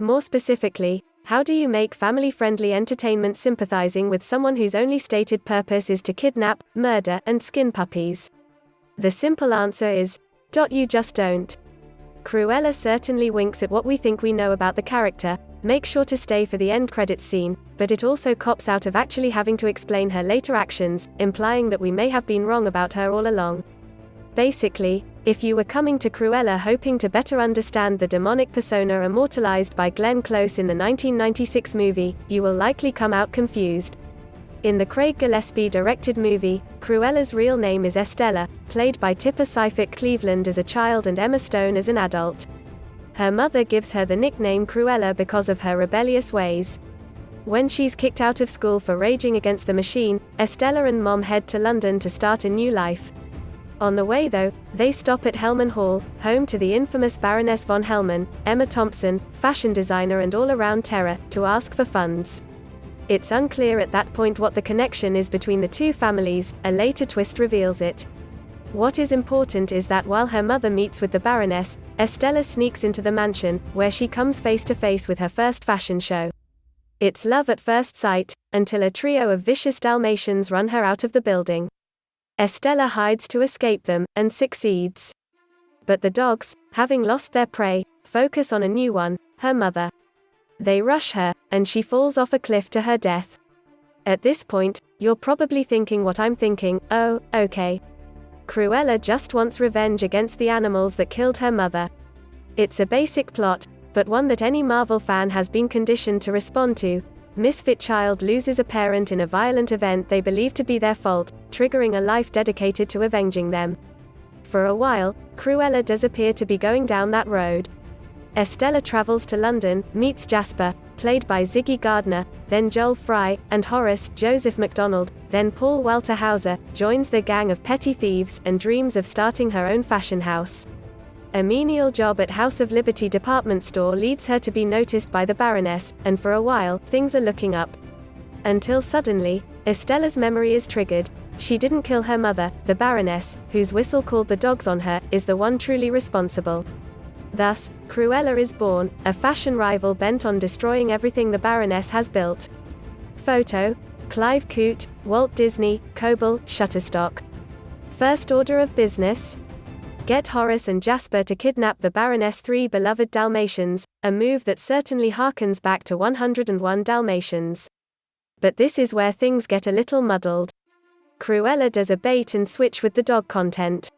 More specifically, how do you make family-friendly entertainment sympathizing with someone whose only stated purpose is to kidnap, murder, and skin puppies? The simple answer is, you just don't. Cruella certainly winks at what we think we know about the character. Make sure to stay for the end credits scene, but it also cops out of actually having to explain her later actions, implying that we may have been wrong about her all along. Basically, if you were coming to Cruella hoping to better understand the demonic persona immortalized by Glenn Close in the 1996 movie, you will likely come out confused. In the Craig Gillespie-directed movie, Cruella's real name is Estella, played by Tipper Seifert-Cleveland as a child and Emma Stone as an adult. Her mother gives her the nickname Cruella because of her rebellious ways. When she's kicked out of school for raging against the machine, Estella and Mom head to London to start a new life. On the way though, they stop at Hellman Hall, home to the infamous Baroness von Hellman, Emma Thompson, fashion designer and all-around terror, to ask for funds. It's unclear at that point what the connection is between the two families. A later twist reveals it. What is important is that while her mother meets with the Baroness, Estella sneaks into the mansion, where she comes face to face with her first fashion show. It's love at first sight, until a trio of vicious Dalmatians run her out of the building. Estella hides to escape them, and succeeds. But the dogs, having lost their prey, focus on a new one, her mother. They rush her, and she falls off a cliff to her death. At this point, you're probably thinking what I'm thinking: oh, okay. Cruella just wants revenge against the animals that killed her mother. It's a basic plot, but one that any Marvel fan has been conditioned to respond to. Misfit child loses a parent in a violent event they believe to be their fault, triggering a life dedicated to avenging them. For a while, Cruella does appear to be going down that road. Estella travels to London, meets Jasper, played by Ziggy Gardner, then Joel Fry, and Horace, Joseph MacDonald, then Paul Walther-Hauser, joins the gang of petty thieves, and dreams of starting her own fashion house. A menial job at House of Liberty department store leads her to be noticed by the Baroness, and for a while, things are looking up. Until suddenly, Estella's memory is triggered. She didn't kill her mother. The Baroness, whose whistle called the dogs on her, is the one truly responsible. Thus, Cruella is born, a fashion rival bent on destroying everything the Baroness has built. Photo: Clive Coote, Walt Disney, Kobal, Shutterstock. First order of business: get Horace and Jasper to kidnap the Baroness' 3 beloved Dalmatians, a move that certainly harkens back to 101 Dalmatians. But this is where things get a little muddled. Cruella does a bait and switch with the dog content.